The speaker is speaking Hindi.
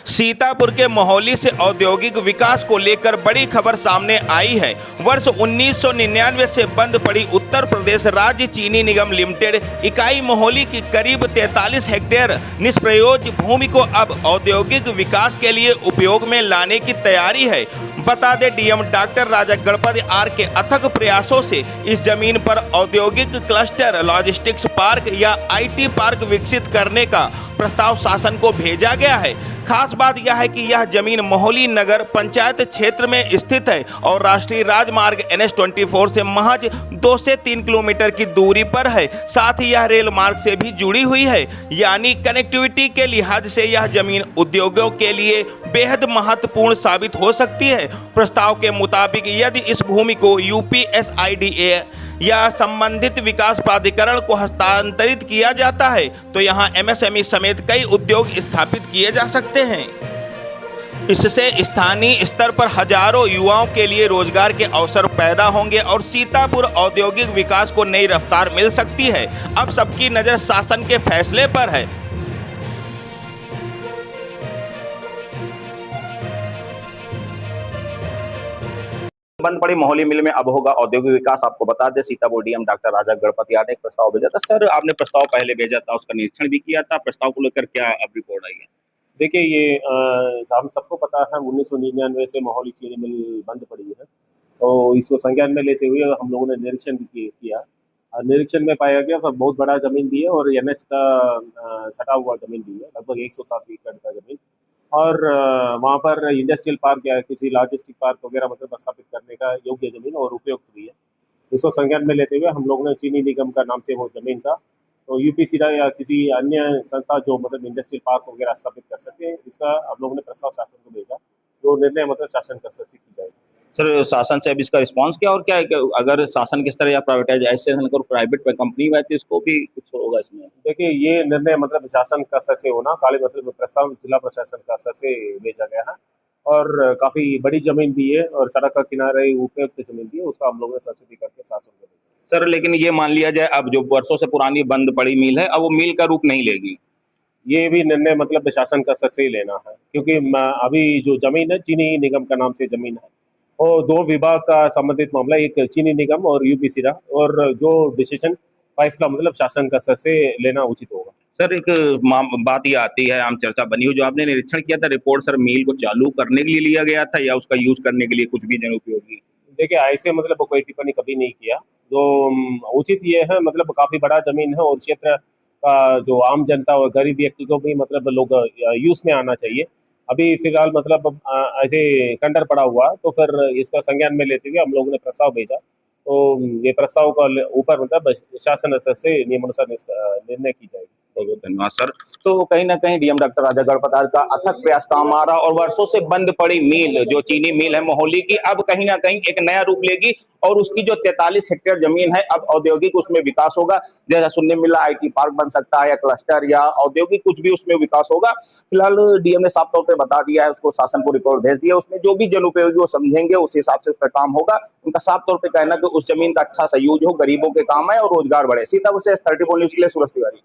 सीतापुर के मोहाली से औद्योगिक विकास को लेकर बड़ी खबर सामने आई है। वर्ष 1999 से बंद पड़ी उत्तर प्रदेश राज्य चीनी निगम लिमिटेड इकाई मोहाली की करीब 43 हेक्टेयर निष्प्रयोज्य भूमि को अब औद्योगिक विकास के लिए उपयोग में लाने की तैयारी है। बता दें, DM doctor Raja Ganapati R के अथक प्रयासों से इस जमीन पर औद्योगिक क्लस्टर, लॉजिस्टिक्स पार्क या आईटी पार्क विकसित करने का प्रस्ताव शासन को भेजा गया है। खास बात यह है कि यह जमीन मोहाली नगर पंचायत क्षेत्र में स्थित है और राष्ट्रीय राजमार्ग NH-24 से महज 2 से 3 किलोमीटर की दूरी पर है। साथ ही यह रेल मार्ग से भी जुड़ी हुई है, यानी कनेक्टिविटी के लिहाज से यह जमीन उद्योगों के लिए बेहद महत्वपूर्ण साबित हो सकती है। प्रस्ताव के मुताबिक यदि इस भूमि को UPSIDA या संबंधित विकास प्राधिकरण को हस्तांतरित किया जाता है तो यहां MSME समेत कई उद्योग स्थापित किए जा सकते हैं। इससे स्थानीय स्तर पर हजारों युवाओं के लिए रोजगार के अवसर पैदा होंगे और सीतापुर औद्योगिक विकास को नई रफ्तार मिल सकती है। अब सबकी नजर शासन के फैसले पर है। बंद पड़ी मोहाली मिल में अब होगा औद्योगिक विकास। आपको बता दें, Sitapur DM doctor Raja Ganapati R ने एक प्रस्ताव भेजा था। सर, आपने प्रस्ताव पहले भेजा था, उसका निरीक्षण भी किया था। प्रस्ताव को लेकर क्या अब रिपोर्ट आई है? देखिए, ये हम सबको पता है 1999 से मोहाली चीनी मिल बंद पड़ी है, तो इसको संज्ञान में लेते हुए हम लोगों ने निरीक्षण भी किया। निरीक्षण में पाया गया बहुत बड़ा जमीन भी है और NH का सटा हुआ जमीन भी है, लगभग 107 एकड़ का जमीन। और वहाँ पर इंडस्ट्रियल पार्क या किसी लॉजिस्टिक पार्क वगैरह मतलब स्थापित करने का योग्य जमीन और उपयुक्त भी है। इसको संज्ञान में लेते हुए हम लोगों ने चीनी निगम का नाम से वो जमीन था, तो UPSIDA या किसी अन्य संस्था जो मतलब इंडस्ट्रियल पार्क वगैरह स्थापित कर सके, इसका हम लोगों ने प्रस्ताव शासन को भेजा। जो निर्णय मतलब शासन का स्तर से की जाएगी। सर, शासन से अब इसका रिस्पांस क्या और क्या है? अगर शासन किस तरह या प्राइवेटाइजेशन कर प्राइवेट कंपनी में तो इसको भी कुछ होगा इसमें? देखिए, ये निर्णय मतलब शासन का स्तर से होना, काले मतलब प्रस्ताव जिला प्रशासन का स्तर से भेजा गया है और काफी बड़ी जमीन भी है और सड़क का किनारे उपयुक्त जमीन भी है, उसका हम लोगों ने संशोधित करके शासन को भेजा। सर, लेकिन ये मान लिया जाए अब जो वर्षों से पुरानी बंद पड़ी मिल है, अब वो मिल का रूप नहीं लेगी। ये भी निर्णय मतलब प्रशासन का स्तर से ही लेना है, क्योंकि अभी जो जमीन है चीनी निगम का नाम से जमीन है और 2 विभाग का संबंधित मामला, एक चीनी निगम और UPSIDA, और जो डिसीजन फैसला मतलब शासन का स्तर से लेना उचित होगा। सर, एक बात ये आती है, आम चर्चा बनी हो, जो आपने निरीक्षण किया था रिपोर्ट, सर मिल को चालू करने के लिए लिया गया था या उसका यूज करने के लिए कुछ भी जन उपयोगी? देखिए, ऐसे मतलब कोई टिप्पणी कभी नहीं किया। जो उचित ये है मतलब काफी बड़ा जमीन है और क्षेत्र का जो आम जनता और गरीब व्यक्ति को भी मतलब लोग यूज में आना चाहिए। अभी फिलहाल मतलब ऐसे खंडर पड़ा हुआ, तो फिर इसका संज्ञान में लेते हुए हम लोगों ने प्रस्ताव भेजा। तो ये प्रस्ताव का ऊपर मतलब शासन स्तर से नियमानुसार निर्णय की जाएगी। बहुत बहुत धन्यवाद सर। तो कहीं ना कहीं DM doctor Raja Ganapati R का अथक प्रयास काम आ रहा और वर्षों से बंद पड़ी मिल, जो चीनी मिल है मोहाली की, अब कहीं ना कहीं एक नया रूप लेगी और उसकी जो 43 हेक्टेयर जमीन है अब औद्योगिक उसमें विकास होगा। जैसा सुनने मिला IT पार्क बन सकता है या क्लस्टर या औद्योगिक कुछ भी उसमें विकास होगा। फिलहाल डीएम ने साफ तौर पे बता दिया है, उसको शासन को रिपोर्ट भेज दिया, उसमें जो भी जन उपयोगी वो समझेंगे, उस हिसाब से उसका काम होगा। उनका साफ तौर पे कहना कि उस जमीन का अच्छा सा यूज हो, गरीबों के काम है और रोजगार बढ़े। सीतापुर से S34 न्यूज के लिए सूरज तिवारी।